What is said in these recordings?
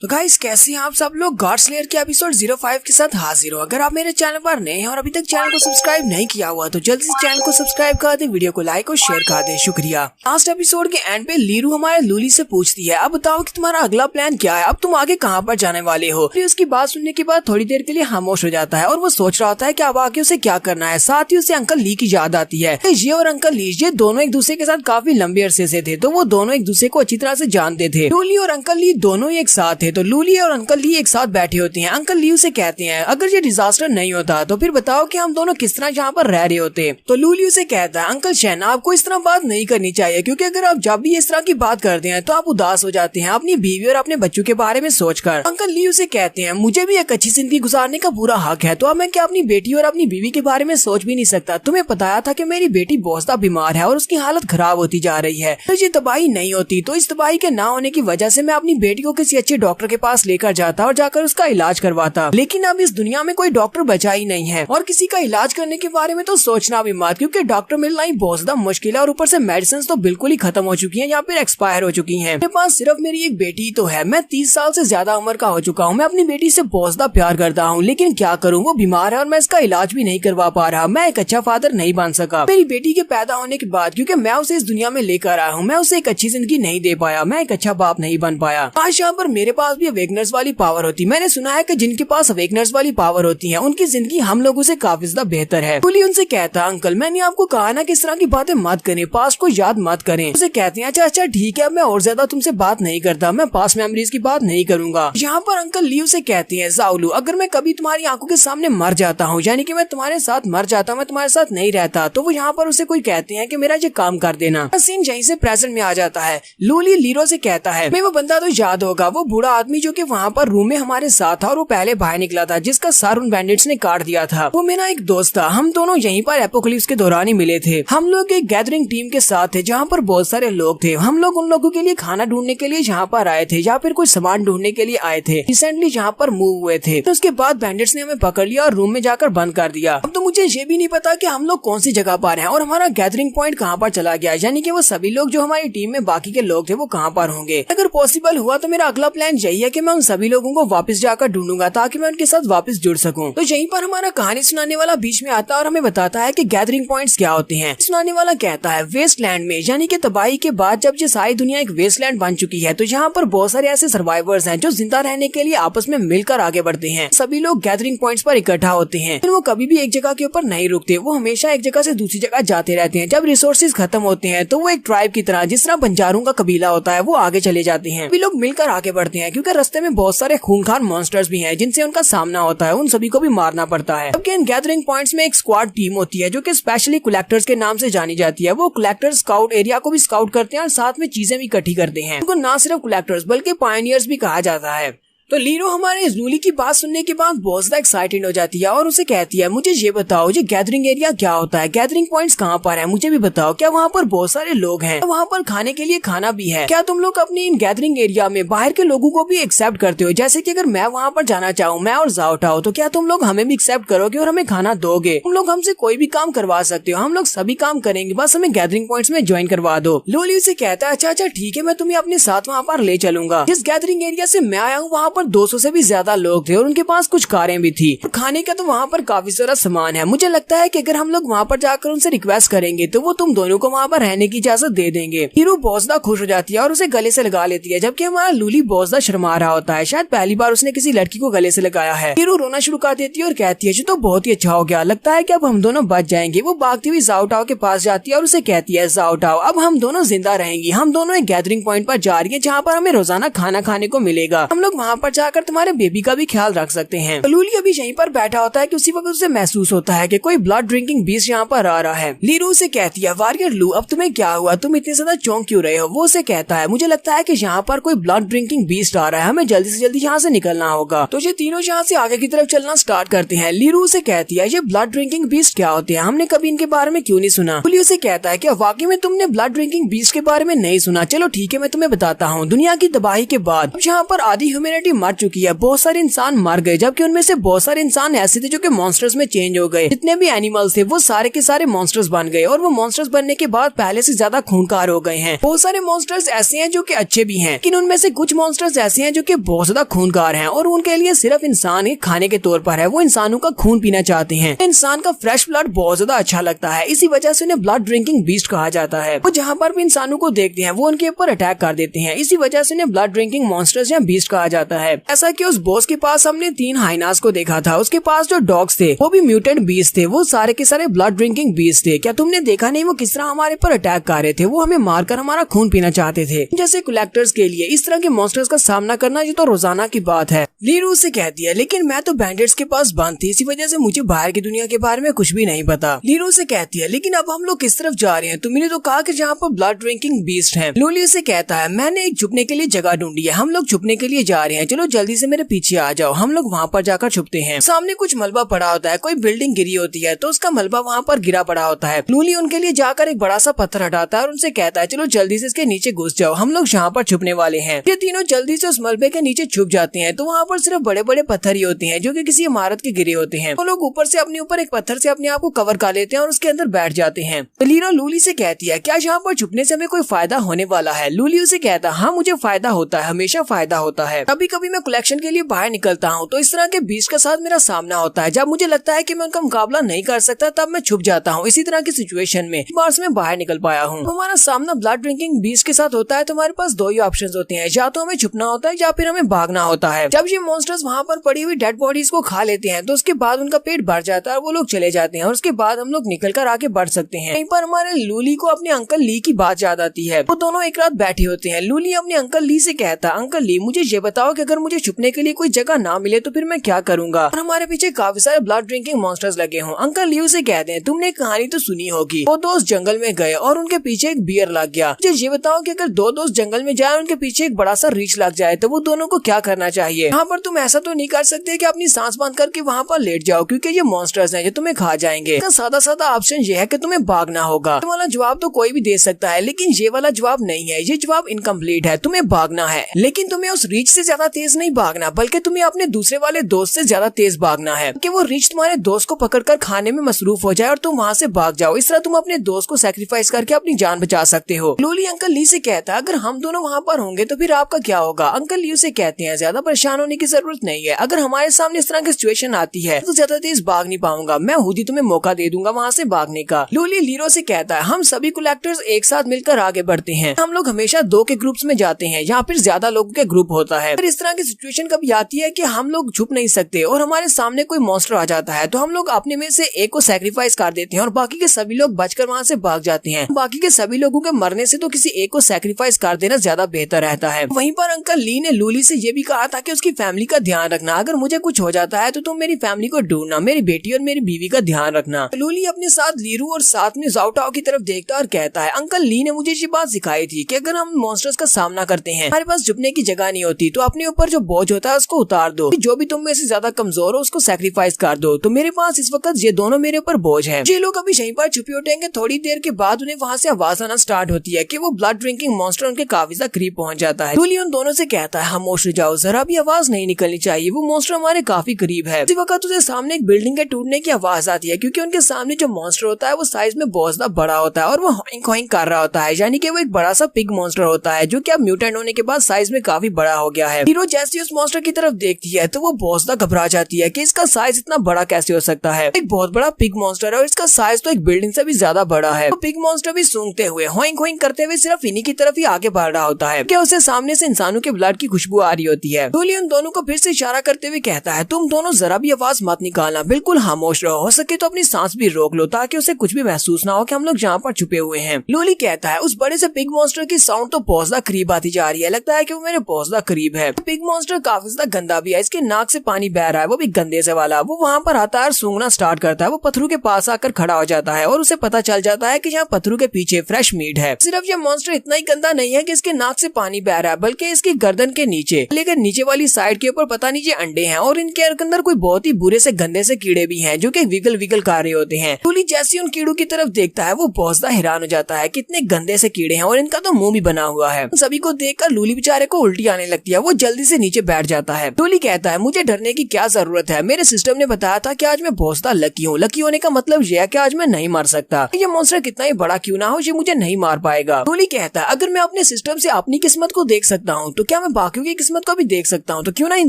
तो गाइस कैसे हैं आप सब लोग। गॉड स्लेयर के एपिसोड 05 के साथ हाजिर हो। अगर आप मेरे चैनल पर नए हैं और अभी तक चैनल को सब्सक्राइब नहीं किया हुआ तो जल्दी से चैनल को सब्सक्राइब कर दे, वीडियो को लाइक और शेयर कर दे, शुक्रिया। लास्ट एपिसोड के एंड पे लीरू हमारे लूली से पूछती है, अब बताओ कि तुम्हारा अगला प्लान क्या है, अब तुम आगे कहाँ पर जाने वाले हो। फिर उसकी बात सुनने के बाद थोड़ी देर के लिए खामोश हो जाता है और वो सोच रहा होता है कि अब आगे उसे क्या करना है। साथ ही उसे अंकल ली की याद आती है। ये और अंकल ली ये दोनों एक दूसरे के साथ काफी लंबे अरसे से थे, तो वो दोनों एक दूसरे को अच्छी तरह से जानते थे। लूली और अंकल ली दोनों एक साथ थे, तो लूली और अंकल ली एक साथ बैठे होते हैं। अंकल ली उसे कहते हैं, अगर ये डिजास्टर नहीं होता तो फिर बताओ कि हम दोनों किस तरह यहाँ पर रह रहे होते। तो लूली उसे कहता है, अंकल शैन आपको इस तरह बात नहीं करनी चाहिए, क्योंकि अगर आप जब भी इस तरह की बात करते हैं तो आप उदास हो जाते हैं अपनी बीवी और अपने बच्चों के बारे में सोचकर। अंकल ली उसे कहते हैं, मुझे भी एक अच्छी जिंदगी गुजारने का पूरा हक है, तो अब मैं क्या अपनी बेटी और अपनी बीवी के बारे में सोच भी नहीं सकता। तुम्हें बताया था कि मेरी बेटी बहुत ज्यादा बीमार है और उसकी हालत खराब होती जा रही है, तो ये तबाही नहीं होती तो इस तबाही के ना होने की वजह से मैं अपनी बेटी को किसी अच्छे डॉक्टर के पास लेकर जाता और जाकर उसका इलाज करवाता। लेकिन अब इस दुनिया में कोई डॉक्टर बचा ही नहीं है और किसी का इलाज करने के बारे में तो सोचना भी मत, क्योंकि डॉक्टर मिलना ही बहुत ज्यादा मुश्किल है और ऊपर से मेडिसिन तो बिल्कुल ही खत्म हो चुकी है या फिर एक्सपायर हो चुकी है। मेरे पास सिर्फ मेरी एक बेटी तो है, मैं 30 साल से ज्यादा उम्र का हो चुका हूँ। मैं अपनी बेटी से बहुत ज्यादा प्यार करता हूँ, लेकिन क्या करूँ वो बीमार है और मैं इसका इलाज भी नहीं करवा पा रहा। मैं एक अच्छा फादर नहीं बन सका मेरी बेटी के पैदा होने के बाद, क्योंकि मैं उसे इस दुनिया में लेकर आया हूँ। मैं उसे एक अच्छी जिंदगी नहीं दे पाया, मैं एक अच्छा बाप नहीं बन पाया। आज यहाँ पर मेरे पास भी अवेकनेस वाली पावर होती। मैंने सुना है कि जिनके पास अवेकनेस वाली पावर होती है उनकी जिंदगी हम लोगों से काफी ज्यादा बेहतर है। पुली उनसे कहता, अंकल मैंने आपको कहा ना कि इस तरह की बातें मत करें, पास्ट को याद मत करें। उसे कहते हैं, अच्छा अच्छा ठीक है, मैं और ज्यादा तुमसे बात नहीं करता, मैं पास्ट मेमोरीज की बात नहीं करूंगा। यहाँ पर अंकल ली उसे कहती है, जाउलू अगर मैं कभी तुम्हारी आंखों के सामने मर जाता हूँ, यानी कि मैं तुम्हारे साथ मर जाता हूँ, मैं तुम्हारे साथ नहीं रहता, तो वो यहाँ पर उसे कोई कहते हैं कि मेरा ये काम कर देना। सीन यहीं से प्रेजेंट में आ जाता है। लूली लीरो से कहता है, मैं वो बंदा तो याद होगा, वो बूढ़ा आदमी जो कि वहाँ पर रूम में हमारे साथ था और वो पहले बाहर निकला था, जिसका सर उन बैंडिट्स ने काट दिया था। वो मेरा एक दोस्त था, हम दोनों यहीं पर एपोकलिप्स के दौरान ही मिले थे। हम लोग एक गैदरिंग टीम के साथ थे जहाँ पर बहुत सारे लोग थे। हम लोग उन लोगों के लिए खाना ढूंढने के लिए यहाँ पर आए थे या फिर कोई सामान ढूंढने के लिए आए थे। रिसेंटली यहाँ पर मूव हुए थे, तो उसके बाद बैंडिट्स ने हमें पकड़ लिया और रूम में जाकर बंद कर दिया। अब तो मुझे ये भी नहीं पता कि हम लोग कौन सी जगह पर हैं और हमारा गैदरिंग पॉइंट कहाँ पर चला गया, यानी कि वो सभी लोग जो हमारी टीम में बाकी के लोग थे वो कहाँ पर होंगे। अगर पॉसिबल हुआ तो मेरा अगला प्लान यही है कि मैं उन सभी लोगों को वापस जाकर ढूंढूंगा ताकि मैं उनके साथ वापस जुड़ सकूं। तो यहीं पर हमारा कहानी सुनाने वाला बीच में आता है और हमें बताता है कि गैदरिंग पॉइंट्स क्या होते हैं। सुनाने वाला कहता है, वेस्टलैंड में यानी कि तबाही के बाद जब ये सारी दुनिया एक वेस्टलैंड बन चुकी है, तो यहाँ पर बहुत सारे ऐसे सर्वाइवर्स हैं जो जिंदा रहने के लिए आपस में मिलकर आगे बढ़ते हैं। सभी लोग गैदरिंग पॉइंट्स पर इकट्ठा होते हैं, फिर वो कभी भी एक जगह के ऊपर नहीं रुकते, वो हमेशा एक जगह से दूसरी जगह जाते रहते हैं। जब रिसोर्सेज खत्म होते हैं तो वो एक ट्राइब की तरह, जिस तरह बंजारों का कबीला होता है, वो आगे चले जाते हैं। सभी लोग मिलकर आगे बढ़ते हैं, क्योंकि रास्ते में बहुत सारे खूंखार मॉन्स्टर्स भी हैं जिनसे उनका सामना होता है, उन सभी को भी मारना पड़ता है। जबकि इन गैदरिंग पॉइंट्स में एक स्क्वाड टीम होती है जो कि स्पेशली कलेक्टर्स के नाम से जानी जाती है। वो कलेक्टर्स स्काउट एरिया को भी स्काउट करते हैं और साथ में चीजें भी इकट्ठी करते हैं। उनको ना सिर्फ कलेक्टर्स बल्कि पायनियर्स भी कहा जाता है। तो लीरो हमारे इस लूली की बात सुनने के बाद बहुत ज्यादा एक्साइटेड हो जाती है और उसे कहती है, मुझे ये बताओ ये गैदरिंग एरिया क्या होता है, गैदरिंग पॉइंट्स कहाँ पर है, मुझे भी बताओ, क्या वहाँ पर बहुत सारे लोग हैं, वहाँ पर खाने के लिए खाना भी है, क्या तुम लोग अपने इन गैदरिंग एरिया में बाहर के लोगों को भी एक्सेप्ट करते हो, जैसे कि अगर मैं वहाँ पर जाना चाहूँ, मैं और जाओटाओ, तो क्या तुम लोग हमें भी एक्सेप्ट करोगे और हमें खाना दोगे। तुम लोग हमसे कोई भी काम करवा सकते हो, हम लोग सभी काम करेंगे, बस हमें गैदरिंग पॉइंट्स में ज्वाइन करवा दो। लूली से कहता है, अच्छा अच्छा ठीक है, मैं तुम्हें अपने साथ वहाँ पर ले चलूंगा। जिस गैदरिंग एरिया से मैं आया हूँ वहाँ पर 200 से भी ज्यादा लोग थे और उनके पास कुछ कारें भी थी और खाने का तो वहाँ पर काफी सारा सामान है। मुझे लगता है कि अगर हम लोग वहाँ पर जाकर उनसे रिक्वेस्ट करेंगे तो वो तुम दोनों को वहाँ पर रहने की इजाजत दे देंगे। हीरो बहुत ज्यादा खुश हो जाती है और उसे गले से लगा लेती है, जबकि हमारा लूली बहुत ज्यादा शर्मा रहा होता है, शायद पहली बार उसने किसी लड़की को गले से लगाया है। हीरो रोना शुरू कर देती है और कहती है, तो बहुत ही अच्छा हो गया, लगता है कि अब हम दोनों बच जाएंगे। वो भागती हुई जाओटाओ के पास जाती है और उसे कहती है, जाओटाओ अब हम दोनों जिंदा रहेंगी, हम दोनों एक गैदरिंग पॉइंट पर जा रही है जहाँ पर हमें रोजाना खाना खाने को मिलेगा, हम लोग वहाँ पर जाकर तुम्हारे बेबी का भी ख्याल रख सकते हैं। तो लूली अभी यहीं पर बैठा होता है कि उसी वक्त उसे महसूस होता है कि कोई ब्लड ड्रिंकिंग बीस्ट यहाँ पर आ रहा है। लीरू उसे कहती है, वारियर लू अब तुम्हें क्या हुआ, तुम इतने ज्यादा चौंक क्यों रहे हो। वो उसे कहता है, मुझे लगता है कि यहाँ पर कोई ब्लड ड्रिंकिंग बीस्ट आ रहा है, हमें जल्दी से जल्दी यहाँ से निकलना होगा। तो ये तीनों यहाँ से आगे की तरफ चलना स्टार्ट करते हैं। लीरू उसे कहती है, ये ब्लड ड्रिंकिंग बीस्ट क्या होते हैं, हमने कभी इनके बारे में क्यों नहीं सुना। लूली उसे कहता है, क्या वाकई में तुमने ब्लड ड्रिंकिंग बीस्ट के बारे में नहीं सुना, चलो ठीक है मैं तुम्हें बताता हूँ। दुनिया की तबाही के बाद यहाँ पर आधी ह्यूमैनिटी मर चुकी है। बहुत सारे इंसान मर गए, जबकि उनमें से बहुत सारे इंसान ऐसे थे जो कि मॉन्स्टर्स में चेंज हो गए। जितने भी एनिमल्स थे वो सारे के सारे मॉन्स्टर्स बन गए और वो मॉन्स्टर्स बनने के बाद पहले से ज्यादा खूंखार हो गए हैं। बहुत सारे मॉन्स्टर्स ऐसे हैं जो कि अच्छे भी हैं, लेकिन उनमें से कुछ मॉन्स्टर्स ऐसे हैं जो कि बहुत ज्यादा खूनखार हैं और उनके लिए सिर्फ इंसान ही खाने के तौर पर है। वो इंसानों का खून पीना चाहते हैं। इंसान का फ्रेश ब्लड बहुत ज्यादा अच्छा लगता है, इसी वजह से उन्हें ब्लड ड्रिंकिंग बीस्ट कहा जाता है। वो जहाँ पर भी इंसानों को देखते हैं वो उनके ऊपर अटैक कर देते हैं, इसी वजह से उन्हें ब्लड ड्रिंकिंग मॉन्स्टर्स या बीस्ट कहा जाता है। ऐसा कि उस बॉस के पास हमने 3 हाइनास को देखा था, उसके पास जो डॉग्स थे वो भी म्यूटेंट बीस्ट थे, वो सारे के सारे ब्लड ड्रिंकिंग बीस्ट थे। क्या तुमने देखा नहीं वो किस तरह हमारे पर अटैक कर रहे थे? वो हमें मारकर हमारा खून पीना चाहते थे। जैसे कलेक्टर्स के लिए इस तरह के मॉन्स्टर्स का सामना करना ये तो रोजाना की बात है। लीरू से कहती है, लेकिन मैं तो बैंडिट्स के पास बंद थी, इसी वजह से मुझे बाहर की दुनिया के बारे में कुछ भी नहीं पता। लीरू से कहती है, लेकिन अब हम लोग किस तरफ जा रहे हैं? तुमने तो कहा कि जहाँ पर ब्लड ड्रिंकिंग बीस्ट है। लूली से कहता है, मैंने एक छुपने के लिए जगह ढूंढी है, हम लोग छुपने के लिए जा रहे हैं, चलो जल्दी से मेरे पीछे आ जाओ। हम लोग वहाँ पर जाकर छुपते हैं। सामने कुछ मलबा पड़ा होता है, कोई बिल्डिंग गिरी होती है तो उसका मलबा वहाँ पर गिरा पड़ा होता है। लूली उनके लिए जाकर एक बड़ा सा पत्थर हटाता है और उनसे कहता है, चलो जल्दी से इसके नीचे घुस जाओ, हम लोग जहाँ पर छुपने वाले हैं। ये तीनों जल्दी से उस मलबे के नीचे छुप जाते हैं तो वहाँ पर सिर्फ बड़े बड़े पत्थर ही होते हैं जो कि किसी इमारत के गिरे होते हैं। वो लोग ऊपर से अपने ऊपर एक पत्थर से अपने आप को कवर कर लेते हैं और उसके अंदर बैठ जाते हैं। तो लीना लूली से कहती है, क्या यहाँ पर छुपने से हमें कोई फायदा होने वाला है? लूली उसे कहता है, हाँ मुझे फायदा होता है, हमेशा फायदा होता है। कभी कभी मैं कलेक्शन के लिए बाहर निकलता हूँ तो इस तरह के बीस्ट के साथ मेरा सामना होता है। जब मुझे लगता है कि मैं उनका मुकाबला नहीं कर सकता तब मैं छुप जाता हूँ। इसी तरह की सिचुएशन में बार से मैं बाहर निकल पाया हूँ। हमारा सामना ब्लड ड्रिंकिंग बीस्ट के साथ होता है तो हमारे पास 2 ही ऑप्शन होते हैं, या तो हमें छुपना होता है या फिर हमें भागना होता है। जब ये मॉन्स्टर्स वहाँ पर पड़ी हुई डेड बॉडीज को खा लेते हैं तो उसके बाद उनका पेट भर जाता है और वो लोग चले जाते हैं और उसके बाद हम लोग निकल कर आगे बढ़ सकते हैं। कहीं पर हमारे लूली को अपने अंकल ली की बात याद आती है। वो दोनों एक रात बैठे होते हैं। लूली अपने अंकल ली से कहता है, अंकल ली मुझे ये बताओ कि अगर मुझे छुपने के लिए कोई जगह ना मिले तो फिर मैं क्या करूंगा? और हमारे पीछे काफी सारे ब्लड ड्रिंकिंग मॉन्स्टर्स लगे हों। अंकल ली से कहते हैं, तुमने कहानी तो सुनी होगी, 2 दोस्त जंगल में गए और उनके पीछे एक बियर लग गया। मुझे ये बताओ कि अगर 2 दोस्त जंगल में जाए उनके पीछे एक बड़ा सा रीछ लग जाए तो वो दोनों को क्या करना चाहिए? यहाँ पर तुम ऐसा तो नहीं कर सकते कि अपनी सांस बांध करके वहाँ पर लेट जाओ क्योंकि ये मॉन्स्टर्स हैं जो तुम्हें खा जाएंगे। सादा सादा ऑप्शन ये है कि तुम्हें भागना होगा। तुम वाला जवाब तो कोई भी दे सकता है लेकिन ये वाला जवाब नहीं है, ये जवाब इनकम्प्लीट है। तुम्हें भागना है लेकिन तुम्हें उस रीछ से ज्यादा तेज नहीं भागना बल्कि तुम्हें अपने दूसरे वाले दोस्त से ज्यादा तेज भागना है कि वो रीछ तुम्हारे दोस्त को पकड़कर खाने में मसरूफ हो जाए और तुम वहाँ से भाग जाओ। इस तरह तुम अपने दोस्त को सैक्रिफाइस करके अपनी जान बचा सकते हो। लूली अंकल ली से कहता है, अगर हम दोनों वहाँ पर होंगे तो फिर आपका क्या होगा? अंकल ली से कहते हैं, ज्यादा परेशान होने की जरूरत नहीं है, अगर हमारे सामने इस तरह की सिचुएशन आती है तो ज्यादा तेज भाग नहीं पाऊंगा, मैं खुद ही तुम्हें मौका दे दूंगा वहाँ से भागने का। लूली लीरो से कहता है, हम सभी कलेक्टर्स एक साथ मिलकर आगे बढ़ते हैं, हम लोग हमेशा 2 के ग्रुप्स में जाते हैं यहाँ फिर ज्यादा लोगों के ग्रुप होता है। फिर इस तरह की सिचुएशन कभी आती है कि हम लोग छुप नहीं सकते और हमारे सामने कोई मॉन्स्टर आ जाता है तो हम लोग अपने में से एक को सैक्रिफाइस कर देते हैं और बाकी के सभी लोग बचकर वहाँ से भाग जाते हैं। बाकी के सभी लोगों के मरने से तो किसी एक को सैक्रिफाइस कर देना ज्यादा बेहतर रहता है। वहीं पर अंकल ली ने लूली से ये भी कहा था कि उसकी फैमिली का ध्यान रखना, अगर मुझे कुछ हो जाता है तो तुम मेरी फैमिली को ढूंढना, मेरी बेटी और मेरी बीवी का ध्यान रखना। लूली अपने साथ लीरू और साथ में जाओटाओ की तरफ देखता और कहता है, अंकल ली ने मुझे ये बात सिखाई थी कि अगर हम मॉन्स्टर्स का सामना करते हैं हमारे पास छुपने की जगह नहीं होती तो अपने ऊपर जो बोझ होता है उसको उतार दो, जो भी तुम में से ज्यादा कमजोर हो उसको सैक्रिफाइस कर दो। तो मेरे पास इस वक्त ये दोनों मेरे ऊपर बोझ है। ये लोग अभी यहीं पर छुपे उठेंगे, थोड़ी देर के बाद उन्हें वहाँ से आवाज आना स्टार्ट होती है कि वो ब्लड ड्रिंकिंग मॉन्स्टर उनके काफी ज्यादा करीब पहुंच जाता है। लूली उन दोनों से कहता है, खामोश हो जाओ, जरा भी आवाज नहीं निकलनी चाहिए, वो मॉन्स्टर हमारे काफी करीब है। इसी वक्त उसे सामने एक बिल्डिंग के टूटने की आवाज आती है क्योंकि उनके सामने जो मॉन्स्टर होता है वो साइज में बहुत ज्यादा बड़ा होता है और वो हॉइंग हॉइंग कर रहा होता है, यानी कि वो एक बड़ा सा पिग मॉन्स्टर होता है जो कि अब म्यूटेंट होने के बाद साइज में काफी बड़ा हो गया है। हीरो जैसे उस मॉन्स्टर की तरफ देखती है तो वो बहुत ज्यादा घबरा जाती है कि इसका साइज इतना बड़ा कैसे हो सकता है। एक बहुत बड़ा पिग मॉन्स्टर है और इसका साइज तो एक बिल्डिंग से भी ज्यादा बड़ा है। तो पिग मॉन्स्टर भी सूंघते हुए हॉइंग हॉइंग करते हुए सिर्फ इन्हीं की तरफ ही आगे बढ़ रहा होता है कि उसे सामने से इंसानों के ब्लड की खुशबू आ रही होती है। लूली उन दोनों को फिर से इशारा करते हुए कहता है, तुम दोनों जरा भी आवाज मत निकालना, बिल्कुल खामोश रहो, हो सके तो अपनी सांस भी रोक लो ताकि उसे कुछ भी महसूस ना हो कि हम लोग जहाँ पर छुपे हुए हैं। लूली कहता है, उस बड़े से पिग मॉन्स्टर की साउंड तो बहुत ज्यादा करीब आती जा रही है, लगता है कि वो मेरे बहुत ज्यादा करीब है। पिग मॉन्स्टर काफी ज्यादा गंदा भी है, इसके नाक से पानी बह रहा है, वो भी गंदे से वाला। वो वहाँ पर आता है और सूंघना स्टार्ट करता है। वो पत्थरों के पास आकर खड़ा हो जाता है और उसे पता चल जाता है कि यहाँ पत्थरों के पीछे फ्रेश मीट है। सिर्फ ये मॉन्स्टर इतना ही गंदा नहीं है कि इसके नाक से पानी बह रहा है, बल्कि इसकी गर्दन के नीचे लेकर नीचे वाली साइड के ऊपर पता नहीं ये अंडे हैं और इनके अंदर कोई बहुत ही बुरे से गंदे से कीड़े भी हैं जो कि विगल विगल कर रहे होते हैं। लूली जैसे उन कीड़ों की तरफ देखता है वो बहुत ज्यादा हैरान हो जाता है कितने गंदे से कीड़े हैं और इनका तो मुंह भी बना हुआ है। सभी को देखकर लूली बेचारे को उल्टी आने लगती है। वो जल्दी जल्दी से नीचे बैठ जाता है। लूली कहता है मुझे डरने की क्या जरूरत है, मेरे सिस्टम ने बताया था कि आज मैं बहुत ज्यादा लकी हूँ। लकी होने का मतलब यह है कि आज मैं नहीं मार सकता। ये मॉन्स्टर कितना ही बड़ा क्यों ना हो, ये मुझे नहीं मार पाएगा। लूली कहता है अगर मैं अपने सिस्टम से अपनी किस्मत को देख सकता हूँ तो क्या मैं बाकियों की किस्मत को भी देख सकता हूँ, तो क्यों ना इन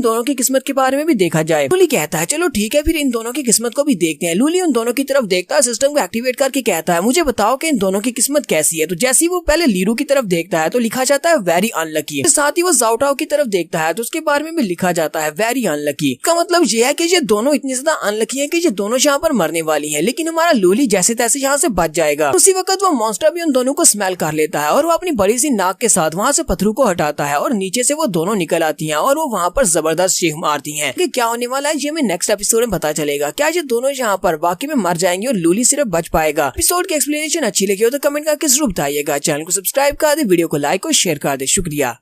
दोनों की किस्मत के बारे में भी देखा जाए। लूली कहता है चलो ठीक है, फिर इन दोनों की किस्मत को भी देखते हैं। लूली उन दोनों की तरफ देखता है, सिस्टम को एक्टिवेट करके कहता है मुझे बताओ कि इन दोनों की किस्मत कैसी है। तो जैसे ही वो पहले लीरू की तरफ देखता है तो लिखा जाता है वेरी अनलकी। साथ ही वो जाओटाओ की तरफ देखता है तो उसके बारे में भी लिखा जाता है वेरी अनलकी। इसका मतलब ये है कि ये दोनों इतनी ज्यादा अनलकी है कि ये दोनों यहाँ पर मरने वाली है, लेकिन हमारा लूली जैसे तैसे यहाँ से बच जाएगा। उसी वक्त वो मॉन्स्टर भी उन दोनों को स्मेल कर लेता है और वो अपनी बड़ी सी नाक के साथ वहाँ से पत्थरों को हटाता है और नीचे से वो दोनों निकल आती हैं और वो वहाँ पर जबरदस्त चीख मारती हैं। कि क्या होने वाला है ये हमें नेक्स्ट एपिसोड में पता चलेगा। क्या ये दोनों यहाँ पर वाकई में मर जाएंगे और लूली सिर्फ बच पाएगा। एपिसोड की एक्सप्लेनेशन अच्छी लगी हो तो कमेंट करके जरूर बताइएगा। चैनल को सब्सक्राइब कर दे, वीडियो को लाइक और शेयर कर दे। शुक्रिया।